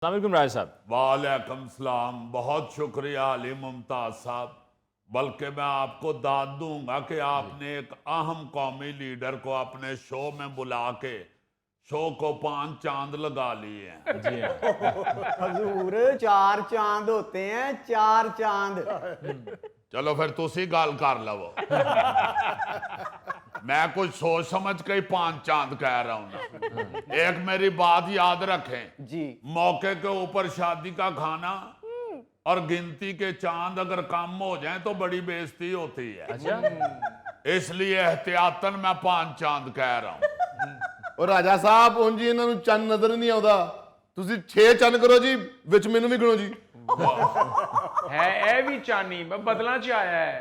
अस्सलाम राय साहब। वालेकुम सलाम। बहुत शुक्रिया अली मुमताज साहब। बल्कि मैं आपको दाद दूंगा कि आपने एक अहम कौमी लीडर को अपने शो में बुला के शो को 5 चांद लगा लिए हैं। जी हाँ। हजूर 4 चांद होते हैं, 4 चांद। चलो फिर तुसी गल कर लो। मैं कुछ सोच समझ के ही 5 चांद कह रहा हूं ना। एक मेरी बात याद रखें जी। मौके के ऊपर शादी का खाना और गिनती के चांद अगर कम हो जाए तो बड़ी बेइज्जती होती है। अच्छा, इसलिए एहतियातन मैं 5 चांद कह रहा हूं। और राजा साहब ਉਂਝ ਇਹਨਾਂ ਨੂੰ ਚੰਨ ਨਜ਼ਰ ਨਹੀਂ ਆਉਂਦਾ। ਤੁਸੀਂ 6 ਚੰਨ ਕਰੋ ਜੀ, ਵਿੱਚ ਮੈਨੂੰ ਵੀ ਗਿਣੋ ਜੀ। है ਇਹ ਵੀ ਚਾਨੀ ਮੈਂ ਬਦਲਾਂ ਚ ਆਇਆ ਹੈ।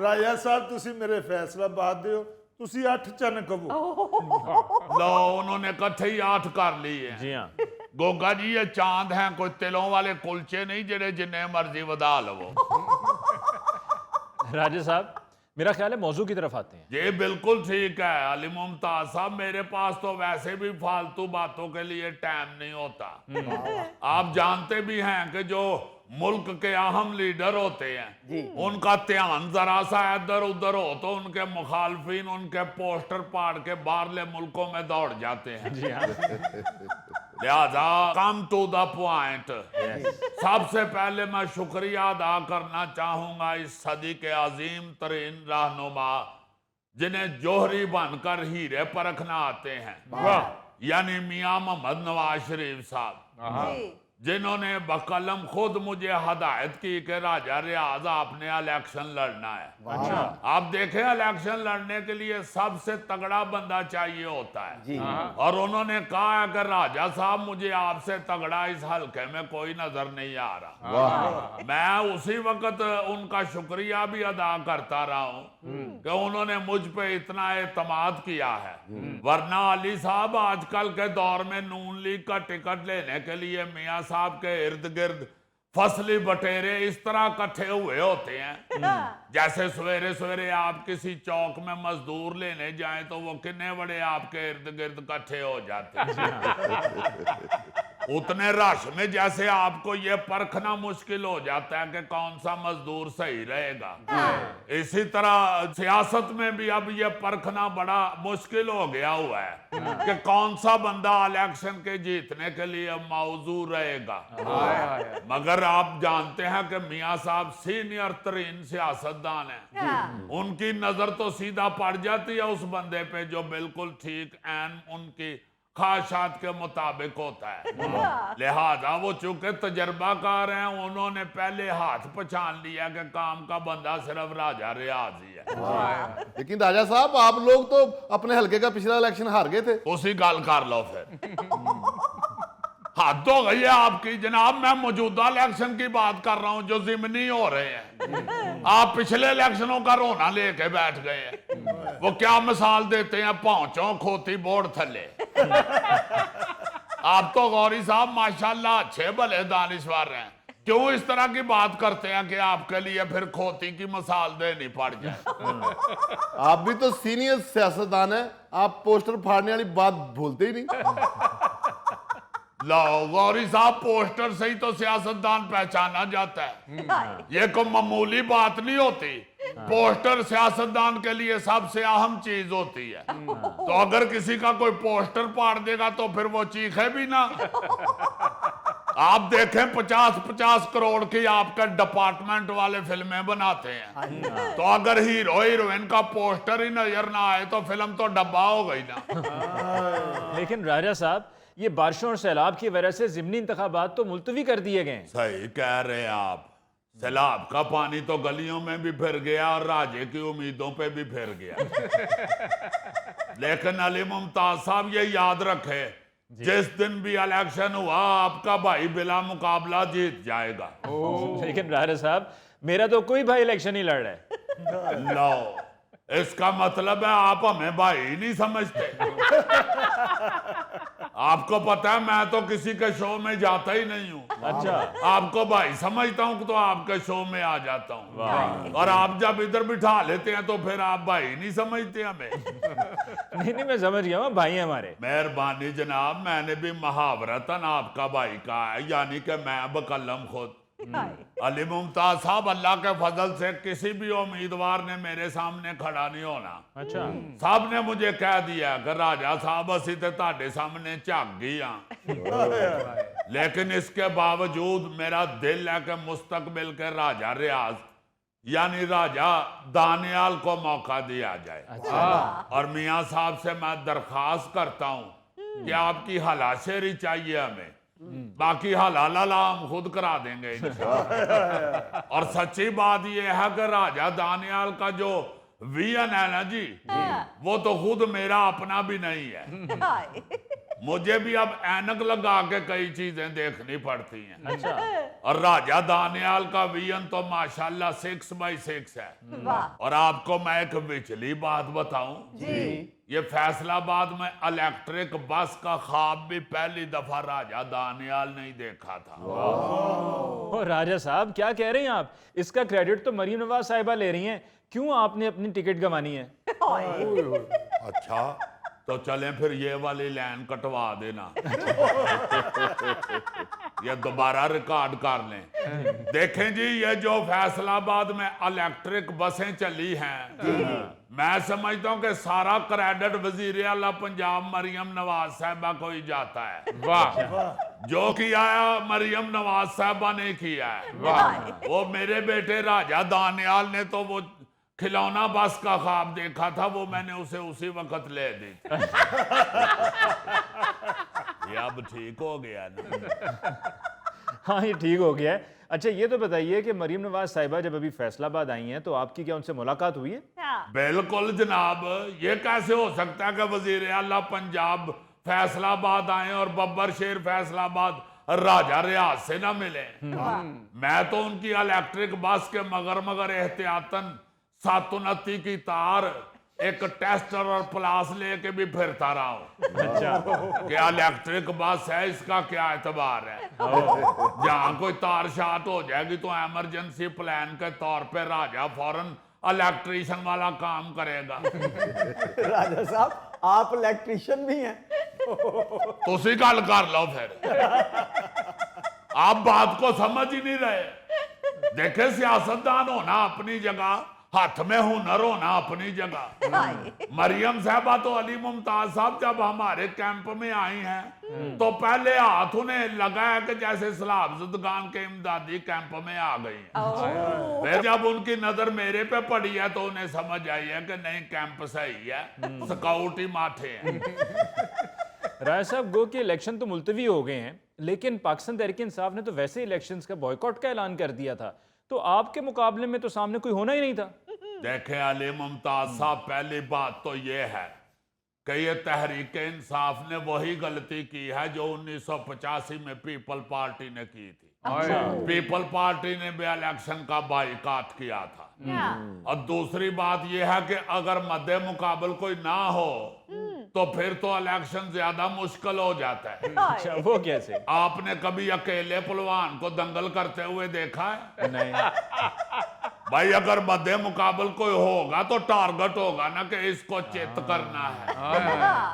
ਰਾਜਾ ਸਾਹਿਬ ਤੁਸੀਂ ਮੇਰੇ ਫੈਸਲਾ ਬਾਤ ਦਿਓ, ਤੁਸੀਂ 8 ਚੰਨ ਕਹੋ। लो उन्होंने इकट्ठे ही 8 कर लिए हैं। जी हाँ। गोगा जी ये चांद हैं, कोई तिलों वाले कुलचे नहीं जेड़े जिन्ने मर्जी वधा लवो। राजा साहब, मेरा ख्याल है मौजू की तरफ आते हैं। ये बिल्कुल ठीक है अली मुमताज साहब। मेरे पास तो वैसे भी फालतू बातों के लिए टाइम नहीं होता। आप जानते भी हैं कि जो मुल्क के अहम लीडर होते हैं उनका ध्यान जरा सा इधर उधर हो तो उनके मुखालफिन उनके पोस्टर पाड़ के बाहरले मुल्कों में दौड़ जाते हैं। जी हाँ। लिहाजा कम टू द पॉइंट। सबसे पहले मैं शुक्रिया अदा करना चाहूंगा इस सदी के अजीम तरीन रहनुमा जिन्हें जोहरी बनकर हीरे परखना आते हैं, यानी मियां मोहम्मद नवाज शरीफ साहब, जिन्होंने बकलम खुद मुझे हदायत की कि राजा रियाज आपने इलेक्शन लड़ना है। अच्छा। आप देखें इलेक्शन लड़ने के लिए सबसे तगड़ा बंदा चाहिए होता है जी। और उन्होंने कहा है कि राजा साहब मुझे आपसे तगड़ा इस हल्के में कोई नजर नहीं आ रहा। मैं उसी वक्त उनका शुक्रिया भी अदा करता रहा हूं कि उन्होंने मुझ पे इतना एतमाद किया है। वरना अली साहब आजकल के दौर में नून लीग का टिकट लेने के लिए मियां साहब के इर्द गिर्द फसली बटेरे इस तरह इकट्ठे हुए होते हैं जैसे सवेरे सवेरे आप किसी चौक में मजदूर लेने जाएं तो वो कितने बड़े आपके इर्द गिर्द इकट्ठे हो जाते हैं। उतने रश में जैसे आपको ये परखना मुश्किल हो जाता है कि कौन सा मजदूर सही रहेगा। इसी तरह सियासत में भी अब ये परखना बड़ा मुश्किल हो गया हुआ है कि कौन सा बंदा इलेक्शन के जीतने के लिए मौजू रहेगा। मगर आप जानते हैं कि मियां साहब सीनियर तरीन सियासतदान हैं। उनकी नजर तो सीधा पड़ जाती है उस बंदे पे जो बिल्कुल ठीक एन उनकी ख्वाहिशात के मुताबिक होता है। लिहाजा वो चूंकि तजर्बाकार हैं उन्होंने पहले हाथ पहचान लिया कि काम का बंदा सिर्फ राजा रियाज ही है। लेकिन राजा साहब आप लोग तो अपने हल्के का पिछला इलेक्शन हार गए थे। उसी गल कर लो फिर। हद हो गई है आपकी जनाब। मैं मौजूदा इलेक्शन की बात कर रहा हूं जो जिमनी हो रहे हैं। आप पिछले इलेक्शनों का रोना लेके बैठ गए हैं। वो क्या मिसाल देते हैं, पहुंचो खोती बोर्ड थले। आप तो गौरी साहब माशाल्लाह अच्छे भले दानिश्वर हैं। क्यों इस तरह की बात करते हैं कि आपके लिए फिर खोती की मिसाल देनी पड़ जाए। आप भी तो सीनियर सियासतदान हैं, आप पोस्टर फाड़ने वाली बात भूलते ही नहीं। लो गौरी साहब पोस्टर से ही तो सियासतदान पहचाना जाता है। ये कोई मामूली बात नहीं होती। पोस्टर सियासतदान के लिए सबसे अहम चीज होती है। तो अगर किसी का कोई पोस्टर फाड़ देगा तो फिर वो चीखे भी ना। आप देखें 50-50 करोड़ की आपका डिपार्टमेंट वाले फिल्में बनाते हैं तो अगर हीरो हीरोइन का पोस्टर ही नजर ना आए तो फिल्म तो डब्बा हो गई ना। लेकिन राजा साहब, ये बारिशों और सैलाब की वजह से ज़िमनी इंतखाबात तो मुलतवी कर दिए गए हैं। सही कह रहे हैं आप। सैलाब का पानी तो गलियों में भी फिर गया और राजे की उम्मीदों पे भी फिर गया। लेकिन अली मुमताज साहब ये याद रखे जिस दिन भी इलेक्शन हुआ आपका भाई बिला मुकाबला जीत जाएगा। लेकिन राजा साहब, मेरा तो कोई भाई इलेक्शन ही लड़ रहा है। लो इसका मतलब है आप हमें भाई ही नहीं समझते। आपको पता है मैं तो किसी के शो में जाता ही नहीं हूँ। अच्छा। आपको भाई समझता हूँ तो आपके शो में आ जाता हूँ और आप जब इधर बिठा लेते हैं तो फिर आप भाई नहीं समझते हमें। नहीं नहीं, मैं समझ गया हूँ, भाई हैं हमारे। मेहरबानी जनाब, मैंने भी मुहावरतन आपका भाई कहा है, यानी कि मैं बकलम खुद। अली मुमताज साहब, अल्लाह के फजल से किसी भी उम्मीदवार ने मेरे सामने खड़ा नहीं होना। अच्छा, साहब ने मुझे कह दिया कि राजा साहब असी तो ताड़े सामने झाग गई हाँ, लेकिन इसके बावजूद मेरा दिल है कि मुस्तकबिल के राजा रियाज यानी राजा दानियाल को मौका दिया जाए। और मियाँ साहब से मैं दरखास्त करता हूँ कि आपकी हलाशेरी चाहिए हमें, बाकी हलाला हम खुद करा देंगे इंशाअल्लाह। और सच्ची बात यह है कि राजा दानियाल का जो विजन है ना जी, वो तो खुद मेरा अपना भी नहीं है। मुझे भी अब ऐनक लगा के कई चीजें देखनी पड़ती हैं। अच्छा, और राजा दानियाल का विजन तो माशाल्लाह 6x6 है। और आपको मैं एक विचली बात बताऊं, ये फैसलाबाद में इलेक्ट्रिक बस का ख्वाब भी पहली दफा राजा दानियाल ने ही देखा था। ओ राजा साहब, क्या कह रहे हैं आप? इसका क्रेडिट तो मरीम नवाज साहिबा ले रही हैं, क्यों आपने अपनी टिकट गंवानी है? अच्छा, तो चलें फिर ये वाली लाइन कटवा देना, ये दोबारा रिकॉर्ड कर लें। देखें जी, ये जो फैसलाबाद में इलेक्ट्रिक बसें चली हैं, मैं समझता हूं कि सारा क्रेडिट वजीर आला पंजाब मरियम नवाज साहिबा को ही जाता है। वाह, जो किया मरियम नवाज साहिबा ने किया है। वाह, वो मेरे बेटे राजा दानियाल ने तो वो खिलौना बस का ख्वाब देखा था, वो मैंने उसे उसी वक्त ले दी थी। ये अब ठीक हो गया ना? हाँ, ये ठीक हो गया है। अच्छा, ये तो बताइए कि मरीम नवाज साहिबा जब अभी फैसलाबाद आई हैं तो आपकी क्या उनसे मुलाकात हुई है? बिल्कुल जनाब, ये कैसे हो सकता है कि वजीर आला पंजाब फैसलाबाद आए और बब्बर शेर फैसलाबाद राजा रियाज से ना मिले। मैं तो उनकी इलेक्ट्रिक बस के मगर एहतियातन 729 की तार, एक टेस्टर और प्लास लेके भी फिरता रहा हूं। अच्छा, क्या इलेक्ट्रिक बस है, इसका क्या एतबार है? जहां कोई तार शार्ट हो जाएगी तो इमरजेंसी प्लान के तौर पे राजा फौरन इलेक्ट्रीशियन वाला काम करेगा। राजा साहब, आप इलेक्ट्रिशियन भी हैं? तुसी गल कर लो फिर, आप बात को समझ ही नहीं रहे। देखे, सियासतदान होना अपनी जगह, हाथ में हुनर होना अपनी जगह। मरियम साहबा तो अली मुमताज साहब जब हमारे कैंप में आई हैं तो पहले हाथ उन्हें लगा है कि जैसे सलाबजुदगान के इमदादी कैंप में आ गई हैं। फिर जब उनकी नजर मेरे पे पड़ी है तो उन्हें समझ आई है कि नहीं, कैंप सही है, स्काउट ही माठे हैं। राजा साहब, गो के इलेक्शन तो मुलतवी हो गए हैं, लेकिन पाकिस्तान तहरीक इंसाफ ने तो वैसे ही इलेक्शंस का बॉयकॉट का ऐलान कर दिया था, तो आपके मुकाबले में तो सामने कोई होना ही नहीं था। देखें अली मुमताज साहब, पहली बात तो ये है कि ये तहरीक इंसाफ ने वही गलती की है जो 1985 में पीपल पार्टी ने की थी। पीपल पार्टी ने भी इलेक्शन का बाइकाट किया था। और दूसरी बात यह है कि अगर मद्दे मुकाबल कोई ना हो तो फिर तो इलेक्शन ज्यादा मुश्किल हो जाता है। अच्छा, वो कैसे? आपने कभी अकेले पहलवान को दंगल करते हुए देखा है? नहीं। भाई, अगर मध्य मुकाबल कोई होगा तो टारगेट होगा ना कि इसको चित करना है।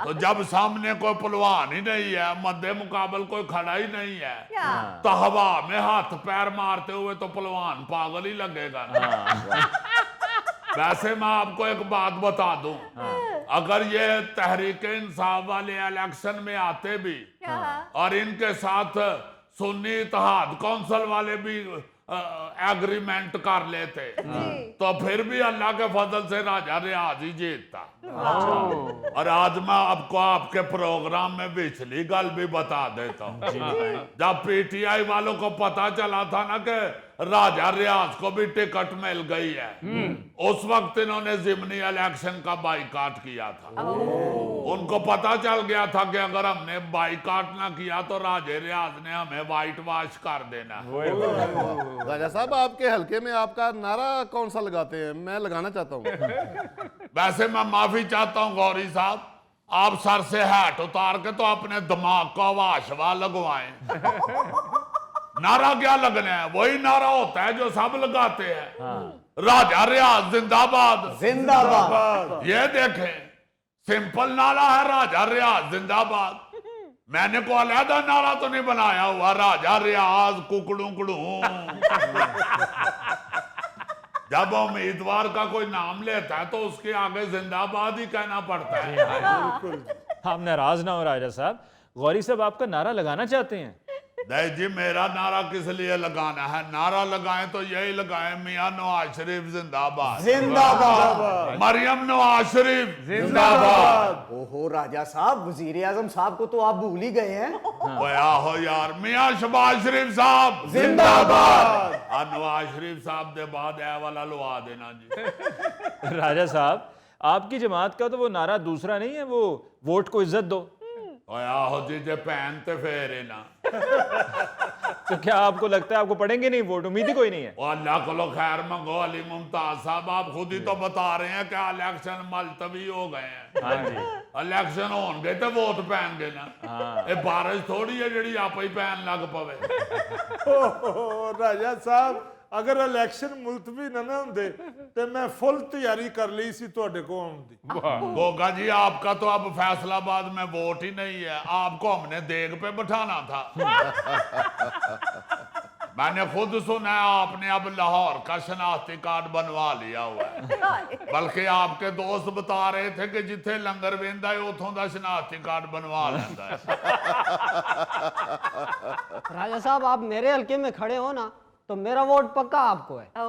तो जब सामने कोई पहलवान ही नहीं है, मध्य मुकाबल कोई खड़ा ही नहीं है, तो हवा में हाथ पैर मारते हुए तो पहलवान पागल ही लगेगा ना। वैसे मैं आपको एक बात बता दूं, अगर ये तहरीक इंसाफ वाले इलेक्शन में आते भी और इनके साथ सुन्नी इत्तेहाद कौंसिल वाले भी एग्रीमेंट कर लेते तो फिर भी अल्लाह के फजल से राजा रियाज ही जीतता। और आज मैं आपको आपके प्रोग्राम में पिछली गल भी बता देता हूँ। जब पीटीआई वालों को पता चला था ना कि राजा रियाज को भी टिकट मिल गई है, उस वक्त इन्होंने जिमनी इलेक्शन का बाइकाट किया था। उनको पता चल गया था कि अगर हमने बाइकाट ना किया तो राजे रियाज ने हमें व्हाइट वॉश कर देना। राजा साहब, आपके हलके में आपका नारा कौन सा लगाते हैं? मैं लगाना चाहता हूँ। वैसे मैं माफी चाहता हूँ गौरी साहब, आप सर से हैट उतार के तो अपने दिमाग को वाशवा लगवाएं। नारा क्या लगना है? वही नारा होता है जो सब लगाते हैं। राजा रियाज जिंदाबाद, जिंदाबाद। ये देखें, सिंपल नारा है, राजा रियाज जिंदाबाद। मैंने को अलहदा नारा तो नहीं बनाया हुआ, राजा रियाज कुकड़ू कुड़ू। जब उम्मीदवार का कोई नाम लेता है तो उसके आगे जिंदाबाद ही कहना पड़ता है। आप नाराज ना हो राजा साहब, गौरी साहब आपका नारा लगाना चाहते हैं। नहीं जी, मेरा नारा किस लिए लगाना है? नारा लगाएं तो यही लगाएं, मियां नवाज शरीफ जिंदाबाद, जिंदाबाद। मरियम नवाज शरीफ जिंदाबाद। ओहो राजा साहब, वजीर आजम साहब को तो आप भूल ही गए हैं। ओया हो यार, मियां शहबाज शरीफ साहब जिंदाबाद। नवाज शरीफ साहब दे बाद ए वाला लवा देना जी। राजा साहब, आपकी जमात का तो वो नारा दूसरा नहीं है, वो वोट को इज्जत दो। ओया हो जी, जे पहन ते फेर है ना। तो क्या आपको लगता है आपको पड़ेंगे नहीं वोट? उम्मीद ही कोई नहीं है। ओ अल्लाह को खैर मंगो। अली मुमताज साहब, आप खुद ही तो बता रहे हैं कि इलेक्शन मुलतवी हो गए हैं। हाँ जी, इलेक्शन होंगे तो वोट पैनगे ना। ये बारिश थोड़ी है जी आप ही पैन लग पवे। ओहो राजा साहब, अगर इलेक्शन मुलतवी ना ਹੁੰਦੇ ਤੇ मैं फुल तैयारी कर ली सी ਤੁਹਾਡੇ को आउਣ ਦੀ। गोगा जी, आपका तो अब फैसलाबाद में वोट ही नहीं है, आपको हमने देग पे बिठाना था। मैंने खुद सुना है आपने अब लाहौर का शनाख्ती कार्ड बनवा लिया हुआ है। बल्कि आपके दोस्त बता रहे थे कि जिथे लंगर वेंदा है उथों दा शनाख्ती कार्ड बनवा लेंदा है। राजा साहब, आप मेरे हल्के में खड़े हो ना, तो मेरा वोट पक्का आपको है।